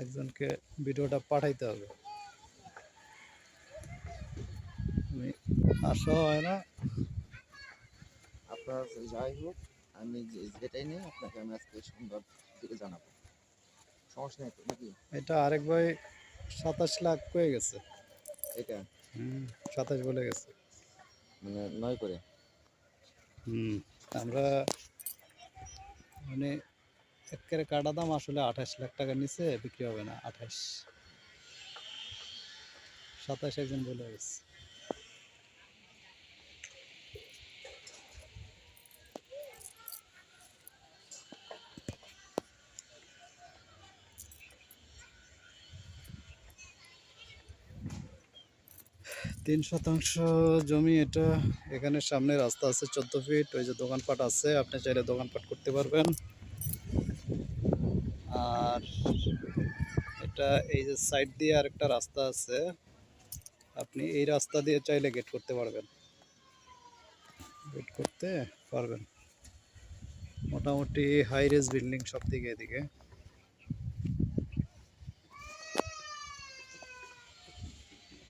একজনকে ভিডিওটা পাঠাইতে হবে। আমি আসা হয় না। আপনার যাই হোক, আমি যেটাই নেই আপনাকে আমি আজকে সন্ধ্যার দিকে জানাবো, সমস্যা নেই তো নাকি? এটা আরেক ভাই 27 লাখ হয়ে গেছে। এটা 27 বলে গেছে। মানে 9 করে। আমরা মানে একেবারে কাটা দাম আসলে 28 লাখ টাকার নিচে বিক্রি হবে না। 28, 27 একজন বলে গেছে। তিন শতাংশ জমি এটা। এখানে সামনে রাস্তা আছে 14 ফিট। ওই যে দোকানপাট আছে, আপনি চাইলে দোকানপাট করতে পারবেন। আর এটা এই যে সাইড দিয়ে আরেকটা রাস্তা আছে, আপনি এই রাস্তা দিয়ে চাইলে গেট করতে পারবেন। গেট করতে পারবেন। মোটামুটি হাই রেজ বিল্ডিং সব দিকে এদিকে।